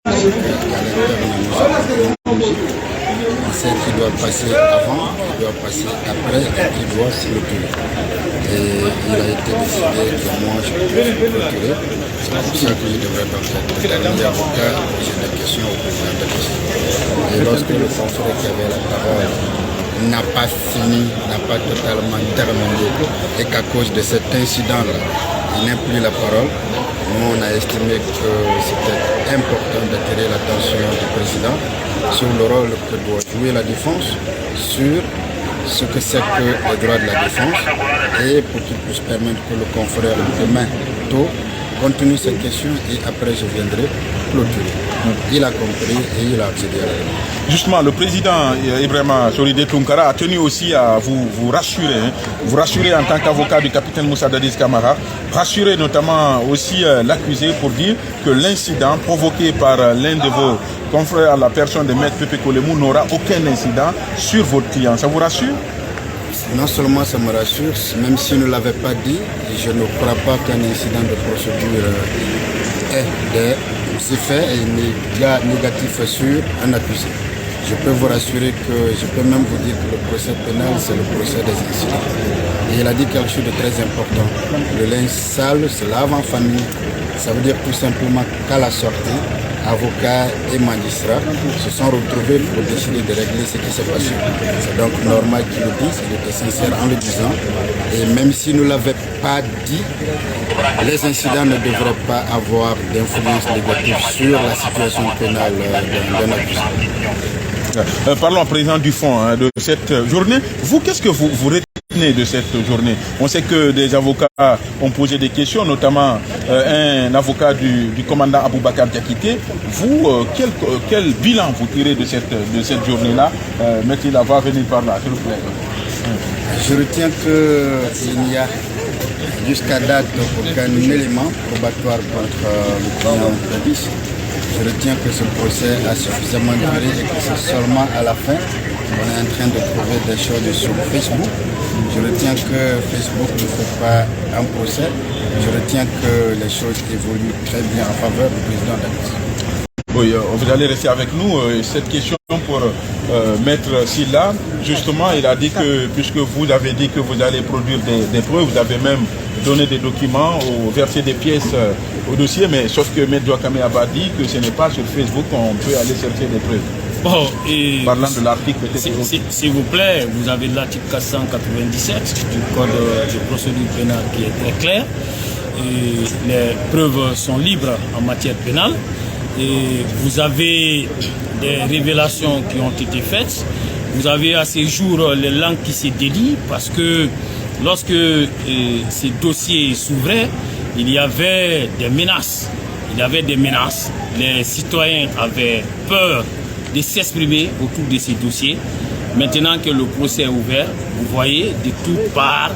On sait qu'il doit passer avant, il doit passer après et qu'il doit se clôturer. Et il a été décidé que moi je peux se clôturer. C'est pour ça que je devrais donc être le dernier avocat poser des questions au président de la. Et lorsque le confrère qui avait la parole n'a pas fini, n'a pas totalement terminé, et qu'à cause de cet incident-là, il n'a plus la parole, nous on a estimé que c'était important d'attirer l'attention du président sur le rôle que doit jouer la défense, sur ce que c'est que les droits de la défense, et pour qu'il puisse permettre que le confrère demain tôt continue cette question et après je viendrai clôturer. Il a compris et il a accédé à la demande. Justement, le président Ibrahima Solidé Tounkara a tenu aussi à vous rassurer en tant qu'avocat du capitaine Moussa Dadis Camara, rassurer notamment aussi l'accusé pour dire que l'incident provoqué par l'un de vos confrères à la personne de Maître Pepe Kolemou n'aura aucun incident sur votre client. Ça vous rassure? Non seulement ça me rassure, même s'il ne l'avait pas dit, je ne crois pas qu'un incident de procédure ait des effets négatifs sur un accusé. Je peux vous rassurer que, je peux même vous dire que le procès pénal, c'est le procès des incidents. Et il a dit quelque chose de très important. Le linge sale se lave en famille. Ça veut dire tout simplement qu'à la sortie, avocats et magistrats se sont retrouvés pour décider de régler ce qui s'est passé. C'est donc normal qu'il le dise, il était sincère en le disant. Et même s'il ne l'avait pas dit, les incidents ne devraient pas avoir d'influence négative sur la situation pénale d'un accusé. Parlons à présent du fond de cette journée. Vous, qu'est-ce que vous retenez de cette journée? On sait que des avocats ont posé des questions, notamment un avocat du commandant Aboubakar Diakité. Vous, quel bilan vous tirez de cette journée-là? Mettez la va venir par là, s'il vous plaît. Je retiens qu'il n'y a jusqu'à date aucun élément probatoire contre le client Dadis. Je retiens que ce procès a suffisamment duré et que c'est seulement à la fin qu'on est en train de trouver des choses sur Facebook. Je retiens que Facebook ne fait pas un procès. Je retiens que les choses évoluent très bien en faveur du président Dadis. Oui, vous allez rester avec nous. Cette question pour Maître Silla, justement, il a dit que, puisque vous avez dit que vous allez produire des preuves, vous avez même donné des documents ou versé des pièces au dossier, mais sauf que Maître Douakame a dit que ce n'est pas sur Facebook qu'on peut aller chercher des preuves. Bon, et parlant de l'article, s'il vous plaît, vous avez l'article 497 du Code de procédure pénale qui est très clair. Et les preuves sont libres en matière pénale. Et vous avez des révélations qui ont été faites. Vous avez à ces jours les langues qui se délient parce que lorsque ces dossiers s'ouvraient, il y avait des menaces. Les citoyens avaient peur de s'exprimer autour de ces dossiers. Maintenant que le procès est ouvert, vous voyez de toutes parts,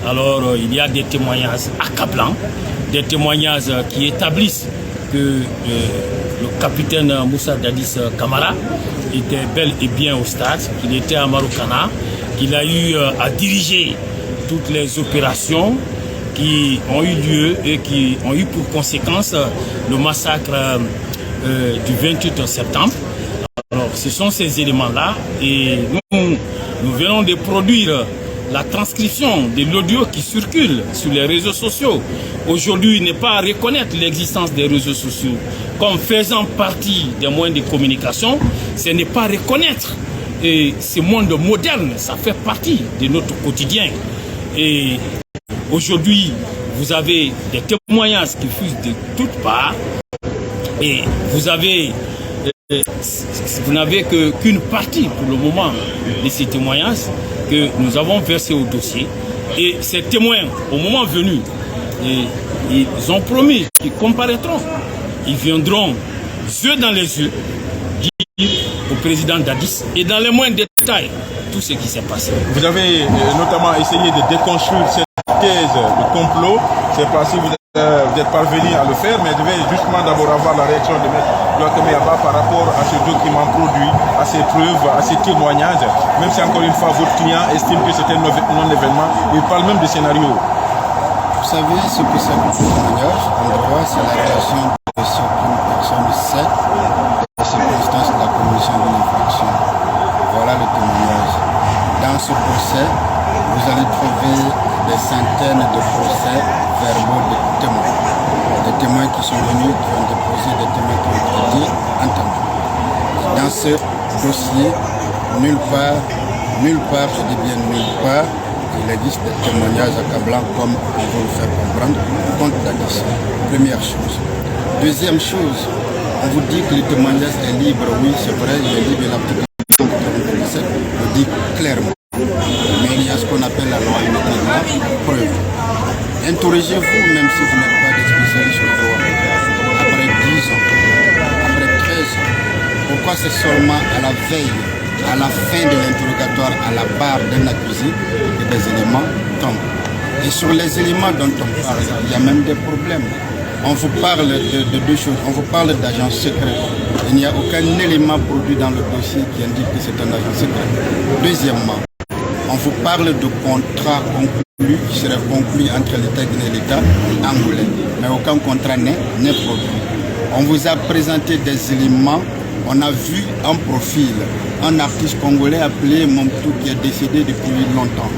alors il y a des témoignages accablants, des témoignages qui établissent que le capitaine Moussa Dadis Camara était bel et bien au stade, qu'il était à Marokana, qu'il a eu à diriger toutes les opérations qui ont eu lieu et qui ont eu pour conséquence le massacre du 28 septembre. Alors, ce sont ces éléments-là et nous venons de produire la transcription de l'audio qui circule sur les réseaux sociaux. Aujourd'hui, n'est pas à reconnaître l'existence des réseaux sociaux comme faisant partie des moyens de communication, ce n'est pas reconnaître. Et ce monde moderne, ça fait partie de notre quotidien. Et aujourd'hui, vous avez des témoignages qui fusent de toutes parts et vous n'avez qu'une partie pour le moment de ces témoignages que nous avons versés au dossier. Et ces témoins, au moment venu, ils ont promis qu'ils comparaîtront. Ils viendront yeux dans les yeux dire au président Dadis et dans les moindres détails tout ce qui s'est passé. Vous avez notamment essayé de déconstruire cette thèse de complot. Je ne sais pas si vous êtes parvenu à le faire, mais je vais justement d'abord avoir la réaction de Maître Douakame par rapport à ce document produit, à ces preuves, à ces témoignages. Même si encore une fois votre client estime que c'est un non-événement, il parle même de scénario. Vous savez ce que c'est que le témoignage en droit, c'est la relation de ce qu'une personne sait ce dossier, nulle part, je dis bien nulle part, il existe des témoignages accablants comme on veut vous faire comprendre contre Dadis. Première chose. Deuxième chose, on vous dit que le témoignage est libre. Oui, c'est vrai, il est libre. L'article 197 le dit clairement. Mais il y a ce qu'on appelle la loi unité de la preuve. Interrogez-vous, même si vous n'êtes pas des spécialistes du droit, après 10 ans, après 13 ans, pourquoi c'est seulement à la veille, à la fin de l'interrogatoire, à la barre d'un accusé, que des éléments tombent. Et sur les éléments dont on parle, il y a même des problèmes. On vous parle de deux choses. On vous parle d'agent secret. Il n'y a aucun élément produit dans le dossier qui indique que c'est un agent secret. Deuxièmement, on vous parle de contrat conclu qui serait conclu entre l'État guinéen et l'État angolais. Mais aucun contrat n'est produit. On vous a présenté des éléments. On a vu un profil, un artiste congolais appelé Momtou qui est décédé depuis longtemps.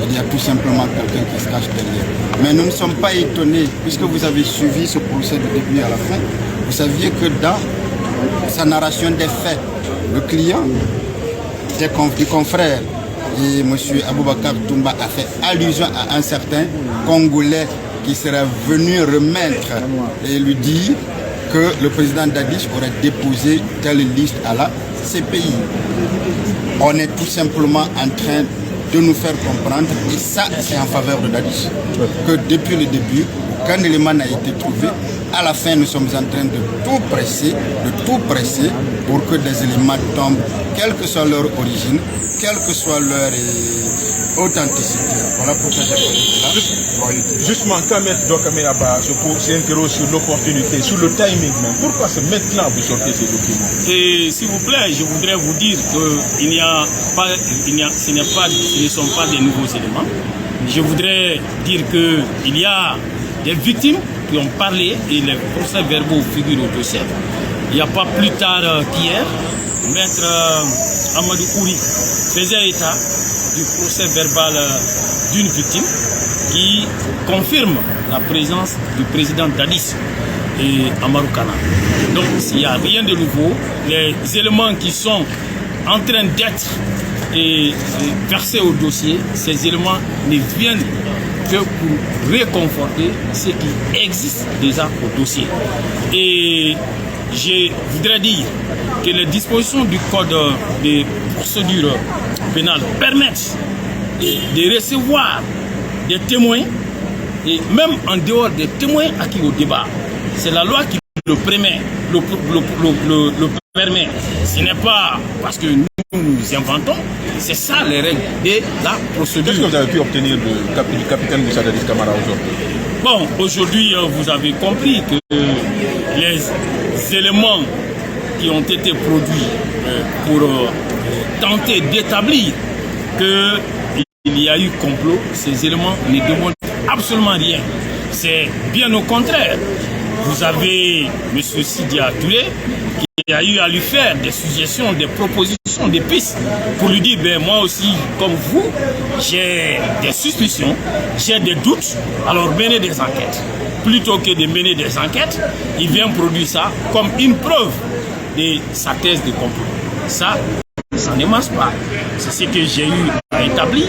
Il y a tout simplement quelqu'un qui se cache derrière. Mais nous ne sommes pas étonnés, puisque vous avez suivi ce procès du début à la fin. Vous saviez que dans sa narration des faits, le client, des confrères, et M. Aboubakar Toumba a fait allusion à un certain Congolais qui serait venu remettre et lui dire que le président Dadis aurait déposé telle liste à la CPI. On est tout simplement en train de nous faire comprendre, et ça c'est en faveur de Dadis, que depuis le début, aucun élément n'a été trouvé. À la fin, nous sommes en train de tout presser pour que des éléments tombent, quelle que soit leur origine, quelle que soit leur authenticité. Voilà pourquoi j'ai parlé de là. Justement, quand M. Dokame s'interroge sur l'opportunité, sur le timing même, pourquoi c'est maintenant que vous sortez ces documents? Et s'il vous plaît, je voudrais vous dire que ce ne sont pas des nouveaux éléments. Je voudrais dire qu'il y a des victimes qui ont parlé et les procès verbaux figurent au dossier. Il n'y a pas plus tard qu'hier, Maître Amadou Kouri faisait état du procès verbal d'une victime qui confirme la présence du président Dadis et Amadou Kana. Donc s'il n'y a rien de nouveau, les éléments qui sont en train d'être versés au dossier, ces éléments ne viennent que pour réconforter ce qui existe déjà au dossier. Et je voudrais dire que les dispositions du code de procédure pénale permettent de recevoir des témoins, et même en dehors des témoins acquis au débat. C'est la loi qui le permet. Ce n'est pas parce que nous inventons, c'est ça les règles de la procédure. Qu'est-ce que vous avez pu obtenir du capitaine Moussa Dadis Camara aujourd'hui? Bon, aujourd'hui, vous avez compris que les éléments qui ont été produits pour tenter d'établir qu'il y a eu complot, ces éléments ne démontrent absolument rien. C'est bien au contraire. Vous avez M. Sidia Touré qui a eu à lui faire des suggestions, des propositions, des pistes pour lui dire, ben moi aussi, comme vous, j'ai des suspicions, j'ai des doutes, alors menez des enquêtes. Plutôt que de mener des enquêtes, il vient produire ça comme une preuve de sa thèse de complot. Ça ne marche pas. C'est ce que j'ai eu à établir